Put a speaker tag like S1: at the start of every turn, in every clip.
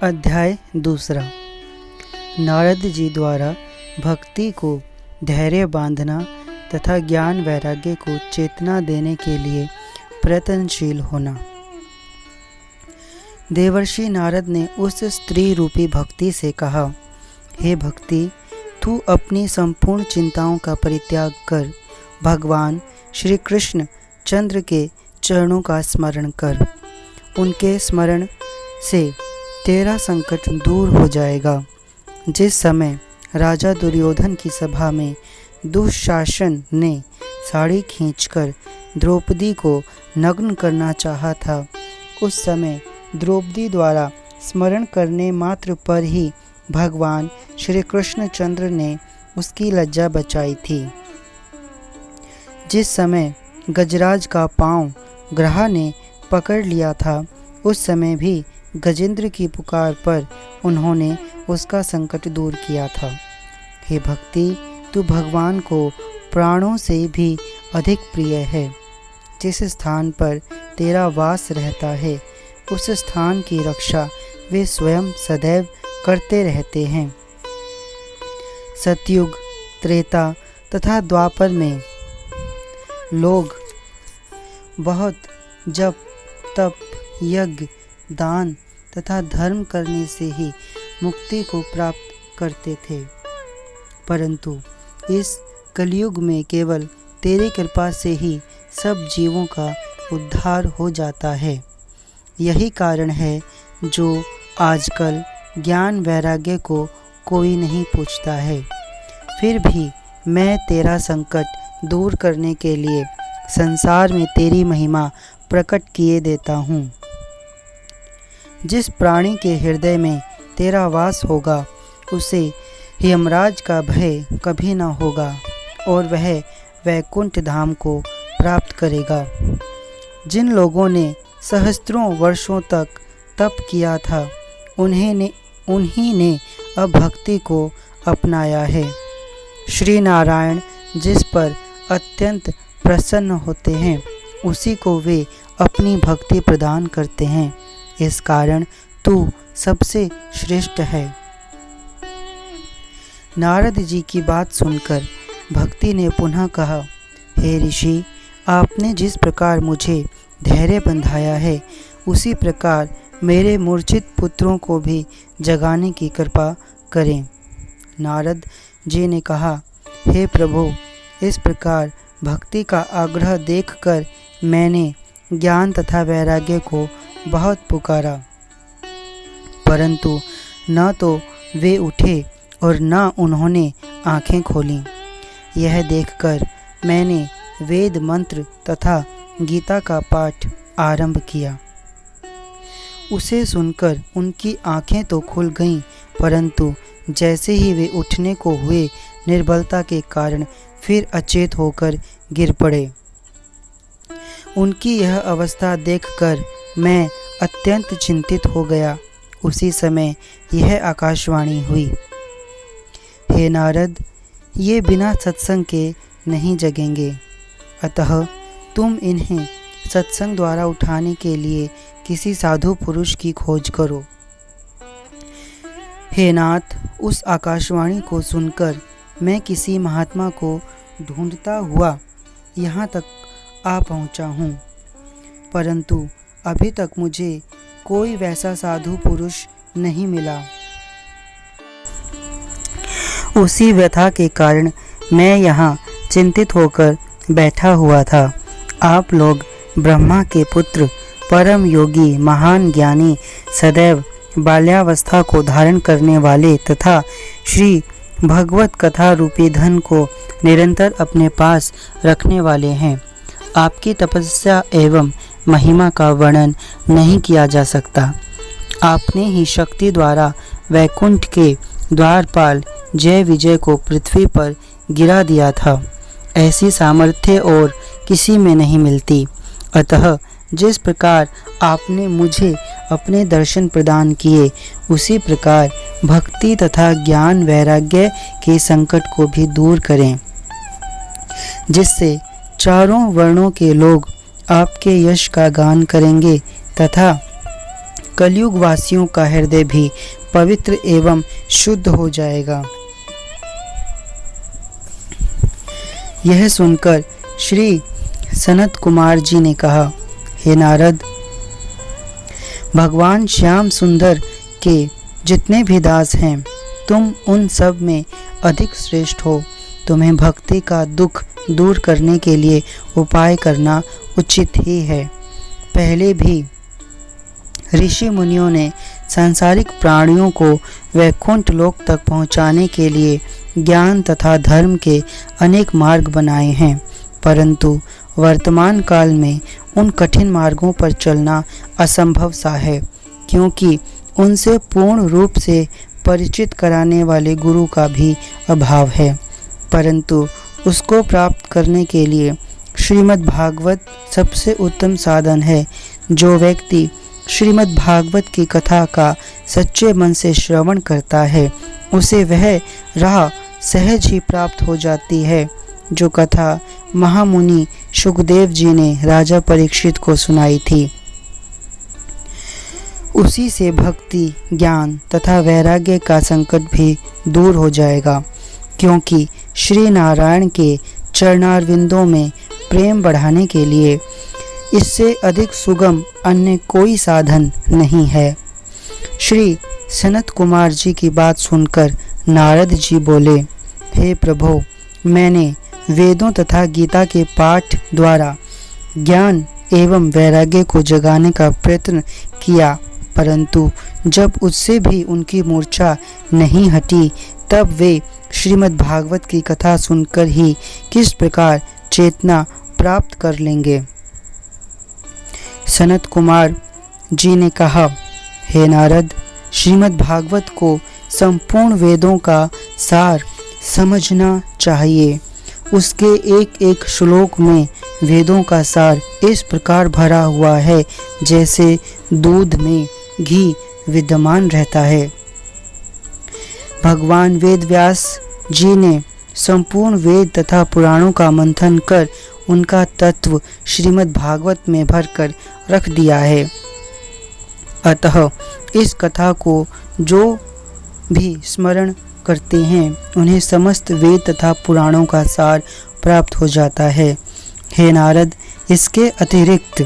S1: अध्याय दूसरा। नारद जी द्वारा भक्ति को धैर्य बांधना तथा ज्ञान वैराग्य को चेतना देने के लिए प्रयत्नशील होना। देवर्षि नारद ने उस स्त्री रूपी भक्ति से कहा, हे भक्ति, तू अपनी संपूर्ण चिंताओं का परित्याग कर भगवान श्री कृष्ण चंद्र के चरणों का स्मरण कर। उनके स्मरण से तेरा संकट दूर हो जाएगा। जिस समय राजा दुर्योधन की सभा में दुशासन ने साड़ी खींचकर द्रौपदी को नग्न करना चाहा था, उस समय द्रौपदी द्वारा स्मरण करने मात्र पर ही भगवान श्री कृष्णचंद्र ने उसकी लज्जा बचाई थी। जिस समय गजराज का पांव ग्रहा ने पकड़ लिया था, उस समय भी गजेंद्र की पुकार पर उन्होंने उसका संकट दूर किया था। हे भक्ति, तू भगवान को प्राणों से भी अधिक प्रिय है। जिस स्थान पर तेरा वास रहता है, उस स्थान की रक्षा वे स्वयं सदैव करते रहते हैं। सतयुग, त्रेता तथा द्वापर में लोग बहुत जप, तप, यज्ञ, दान तथा धर्म करने से ही मुक्ति को प्राप्त करते थे, परंतु इस कलयुग में केवल तेरी कृपा से ही सब जीवों का उद्धार हो जाता है। यही कारण है जो आजकल ज्ञान वैराग्य को कोई नहीं पूछता है। फिर भी मैं तेरा संकट दूर करने के लिए संसार में तेरी महिमा प्रकट किए देता हूँ। जिस प्राणी के हृदय में तेरा वास होगा, उसे यमराज का भय कभी न होगा और वह वैकुंठ धाम को प्राप्त करेगा। जिन लोगों ने सहस्त्रों वर्षों तक तप किया था, उन्हीं ने अब भक्ति को अपनाया है। श्री नारायण जिस पर अत्यंत प्रसन्न होते हैं, उसी को वे अपनी भक्ति प्रदान करते हैं। इस कारण तू सबसे श्रेष्ठ है। नारद जी की बात सुनकर भक्ति ने पुनः कहा, हे ऋषि, आपने जिस प्रकार मुझे धैर्य बंधाया है, उसी प्रकार मेरे मूर्छित पुत्रों को भी जगाने की कृपा करें। नारद जी ने कहा, हे प्रभु, इस प्रकार भक्ति का आग्रह देखकर मैंने ज्ञान तथा वैराग्य को बहुत पुकारा, परंतु न तो वे उठे और न उन्होंने आंखें खोलीं। यह देखकर मैंने वेद मंत्र तथा गीता का पाठ आरंभ किया। उसे सुनकर उनकी आंखें तो खुल गईं, परंतु जैसे ही वे उठने को हुए, निर्बलता के कारण फिर अचेत होकर गिर पड़े। उनकी यह अवस्था देखकर मैं अत्यंत चिंतित हो गया। उसी समय यह आकाशवाणी हुई, हे नारद, ये बिना सत्संग के नहीं जगेंगे, अतः तुम इन्हें सत्संग द्वारा उठाने के लिए किसी साधु पुरुष की खोज करो। हे नाथ, उस आकाशवाणी को सुनकर मैं किसी महात्मा को ढूंढता हुआ यहाँ तक आ पहुँचा हूँ, परंतु अभी तक मुझे कोई वैसा साधु पुरुष नहीं मिला। उसी व्यथा के कारण मैं यहाँ चिंतित होकर बैठा हुआ था। आप लोग ब्रह्मा के पुत्र, परम योगी, महान ज्ञानी, सदैव बाल्यावस्था को धारण करने वाले तथा श्री भगवत कथा रूपी धन को निरंतर अपने पास रखने वाले हैं। आपकी तपस्या एवं महिमा का वर्णन नहीं किया जा सकता। आपने ही शक्ति द्वारा वैकुंठ के द्वारपाल जय विजय को पृथ्वी पर गिरा दिया था। ऐसी सामर्थ्य और किसी में नहीं मिलती। अतः जिस प्रकार आपने मुझे अपने दर्शन प्रदान किए, उसी प्रकार भक्ति तथा ज्ञान वैराग्य के संकट को भी दूर करें, जिससे चारों वर्णों के लोग आपके यश का गान करेंगे तथा कलयुग वासियों का हृदय भी पवित्र एवं शुद्ध हो जाएगा। यह सुनकर श्री सनत कुमार जी ने कहा, हे नारद, भगवान श्याम सुंदर के जितने भी दास हैं, तुम उन सब में अधिक श्रेष्ठ हो। तुम्हें भक्ति का दुख दूर करने के लिए उपाय करना उचित ही है। पहले भी ऋषि मुनियों ने सांसारिक प्राणियों को वैकुंठ लोक तक पहुंचाने के लिए ज्ञान तथा धर्म के अनेक मार्ग बनाए हैं, परंतु वर्तमान काल में उन कठिन मार्गों पर चलना असंभव सा है, क्योंकि उनसे पूर्ण रूप से परिचित कराने वाले गुरु का भी अभाव है। परंतु उसको प्राप्त करने के लिए श्रीमद् भागवत सबसे उत्तम साधन है। जो व्यक्ति श्रीमद् भागवत की कथा का सच्चे मन से श्रवण करता है, उसे वह राह सहज ही प्राप्त हो जाती है, जो कथा महामुनि शुकदेव जी ने राजा परीक्षित को सुनाई थी। उसी से भक्ति, ज्ञान तथा वैराग्य का संकट भी दूर हो जाएगा, क्योंकि श्री नारायण के चरणारविंदों में प्रेम बढ़ाने के लिए इससे अधिक सुगम अन्य कोई साधन नहीं है। श्री सनत कुमार जी की बात सुनकर नारद जी बोले, हे प्रभु, मैंने वेदों तथा गीता के पाठ द्वारा ज्ञान एवं वैराग्य को जगाने का प्रयत्न किया, परंतु जब उससे भी उनकी मूर्छा नहीं हटी, तब वे श्रीमद् भागवत की कथा सुनकर ही किस प्रकार चेतना प्राप्त कर लेंगे। सनत कुमार जी ने कहा, हे नारद, श्रीमद् भागवत को संपूर्ण वेदों का सार समझना चाहिए। उसके एक एक श्लोक में वेदों का सार इस प्रकार भरा हुआ है, जैसे दूध में घी विद्यमान रहता है। भगवान वेद व्यास जी ने संपूर्ण वेद तथा पुराणों का मंथन कर उनका तत्व श्रीमद् भागवत में भरकर रख दिया है। अतः इस कथा को जो भी स्मरण करते हैं, उन्हें समस्त वेद तथा पुराणों का सार प्राप्त हो जाता है। हे नारद, इसके अतिरिक्त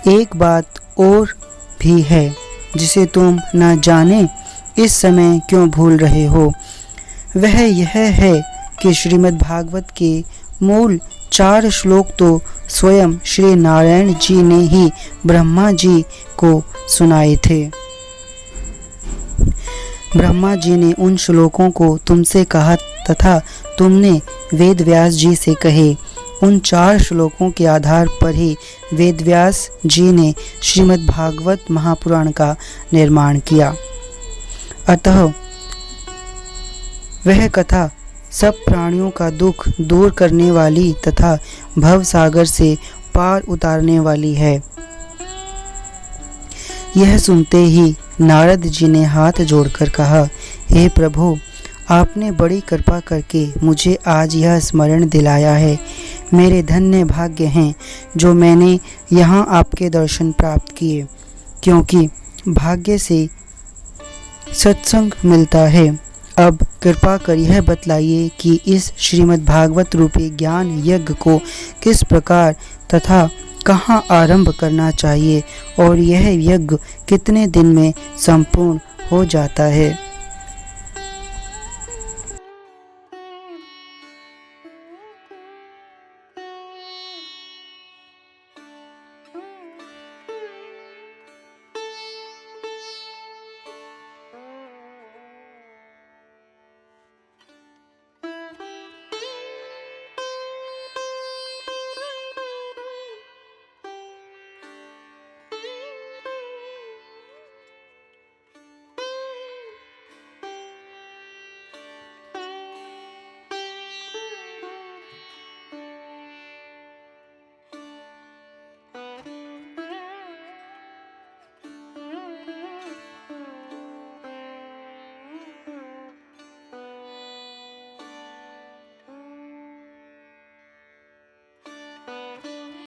S1: एक बात और भी है, जिसे तुम न जाने इस समय क्यों भूल रहे हो। वह यह है कि श्रीमद् भागवत के मूल 4 श्लोक तो स्वयं श्री नारायण जी ने ही ब्रह्मा जी को सुनाए थे। ब्रह्मा जी ने उन श्लोकों को तुमसे कहा तथा तुमने वेद व्यास जी से कहे। उन 4 श्लोकों के आधार पर ही वेद व्यास जी ने श्रीमद् भागवत महापुराण का निर्माण किया। अतः वह कथा सब प्राणियों का दुख दूर करने वाली तथा भव सागर से पार उतारने वाली है। यह सुनते ही नारद जी ने हाथ जोड़कर कहा, हे प्रभु, आपने बड़ी कृपा करके मुझे आज यह स्मरण दिलाया है। मेरे धन्य भाग्य हैं जो मैंने यहाँ आपके दर्शन प्राप्त किए, क्योंकि भाग्य से सत्संग मिलता है। अब कृपा कर यह बतलाइए कि इस श्रीमद् भागवत रूपी ज्ञान यज्ञ को किस प्रकार तथा कहाँ आरंभ करना चाहिए और यह यज्ञ कितने दिन में संपूर्ण हो जाता है।